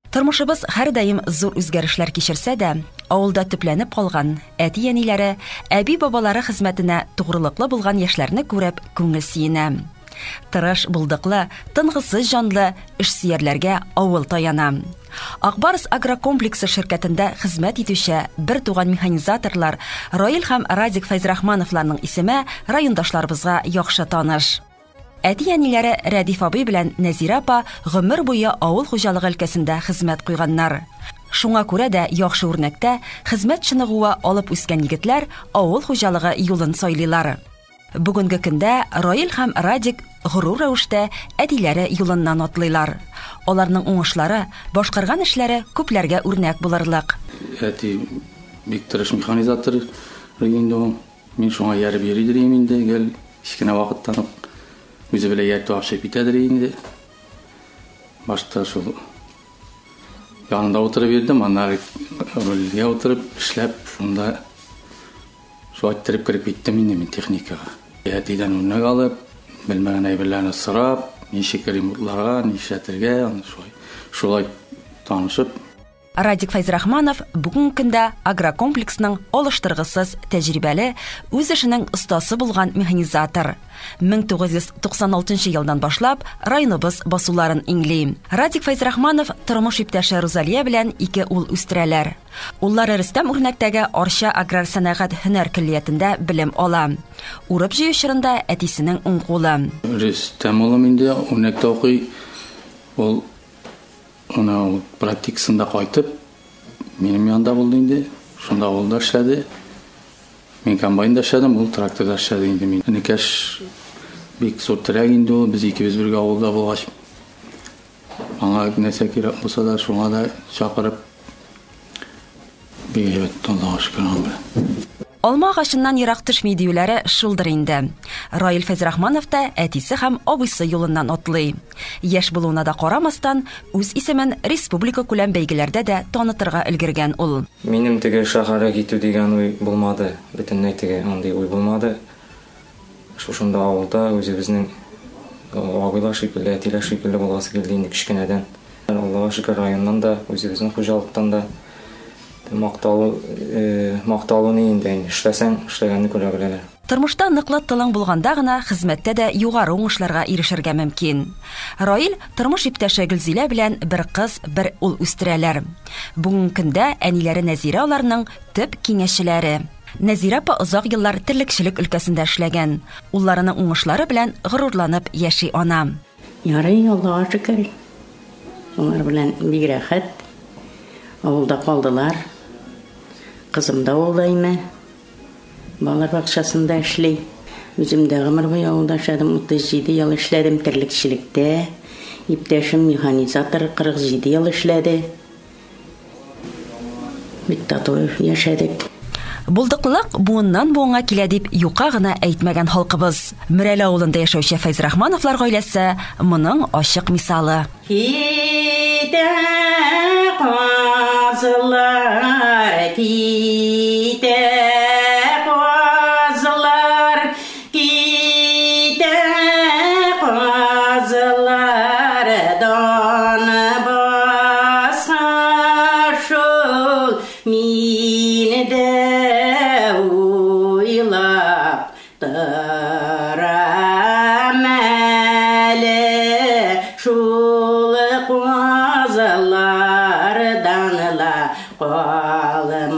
Тормышыбыз һәр даим зур үзгәрешләр кичерсә дә, авылда төпләнеп калган әти-әниләре, әби-бабалары хезмәтенә тугрылыклы булган яшьләрне күреп күңел сөенә. Тырыш, булдыклы, тынгысыз җанлы эшсөярләргә авыл таяна. Акбарс агрокомплексы ширкәтендә хезмәт итүче бер туган механизаторлар Раил һәм Радик Фәйзрахмановларның исеме райондашларыбызга яхшы таныш. Әти-әниләре Рәдиф абый белән Нәзирә апа гомер буе авыл хуҗалыгы өлкәсендә хезмәт куйганнар. Шуңа күрә дә яхшы үрнәктә хезмәт чыныгуы алып үскән егетләр авыл хуҗалыгы юлын сайлыйлар. Бүгенге көндә Раил һәм Радик горур рәвештә әтиләре юлыннан атлыйлар. Аларның уңышлары, башкарган эшләре күпләргә үрнәк булырлык. Әти бик тырыш механизатор инде, мин шуңа ярып йөридер инде, гел кичкенә вакыттан үзе белән ятып ашап итәдер инде. Башта шул янында утырып йөрдем, аннары рульгә утырып эшләп, шунда шул аттырып кирип киттем инде мин техникага. Әтидән үрнәк алып, белмәгән әйберләрне сорап, ничек ремонтларга, нишләтергә, шулай танышып. Радик Фәйзрахманов бүгенге көндә агрокомплексның алыштыргысыз тәҗрибәле, үз эшенең остасы булган механизатор. 1996 елдан башлап районыбыз басуларын иңли. Радик Фәйзрахманов тормыш иптәше Розалия белән 2 ул үстерәләр. Уллары Рөстәм үрнәктәге Арча аграр сәнәгать һөнәр киллиятендә белем ала. Урып җыю чорында әтисенең уң кулы. Рөстәм улым инде үрнәктә укый. Ул Ona praktikasında kaytıp benim yanında buldu indi. Şunda oldu aşağıdı. Ben kambayında aşağıdım, o traktörde aşağıdı indi. Nikaş bir sortlara indi o. Biz ikimiz bir avulda bulgaç. Bana neyse ki olsa da şuna da çağırıp bir evet Allah'a şükür bilen. Алма агачыннан ерак төшми диюләре шулдыр инде. Раил Фәйзрахманов та әтисе һәм абыйсы юлыннан атлый. Яшь булуына да карамастан, үз исемен республика күләм бәйгеләрдә дә танытырга өлгергән ул. Минем теге шәһәргә китү дигән уй булмады. Бөтенләй теге андый уй булмады. Шушында авылда үзебезнең абыйлар шикелле, әтиләр шикелле булгасы килде инде кичкенәдән. Аллаһка шөкер районнан да, үзебезнең хуҗалыктан да макталуны инде эшләсәң, эшләгәнне күрә беләләр. Тормышта ныклы тылың булганда гына хезмәттә дә югары уңышларга ирешергә мөмкин. Раил тормыш иптәше Гөлзилә белән бер кыз, бер ул үстерәләр. Бүгенге көндә әниләре Нәзирә аларның төп киңәшчеләре. Нәзирә апа озак еллар терлекчелек өлкәсендә эшләгән. Улларының уңышлары белән горурланып яши ана. Ярый, Аллаһка шөкер. Алар белән бик рәхәт. Авылда калдылар. Кызым да олдаймы. Балалар бакчасында эшләй. Үзем дә гомер буе авылда эшләдем, 37 ел эшләдем терлекчелектә. Иптәшем механизатор 47 ел эшләде. Бик тату яшәдек. Булдыклылык буыннан буынга килә дип юка гына әйтмәгән халкыбыз. Мөрәлә авылында яшәүче Фәйзрахмановлар гаиләсе моның ачык мисалы. Казылар ките казылар ките казылар даны баса шул мине дә уйлап торам әле шул казылар данла қалмасқа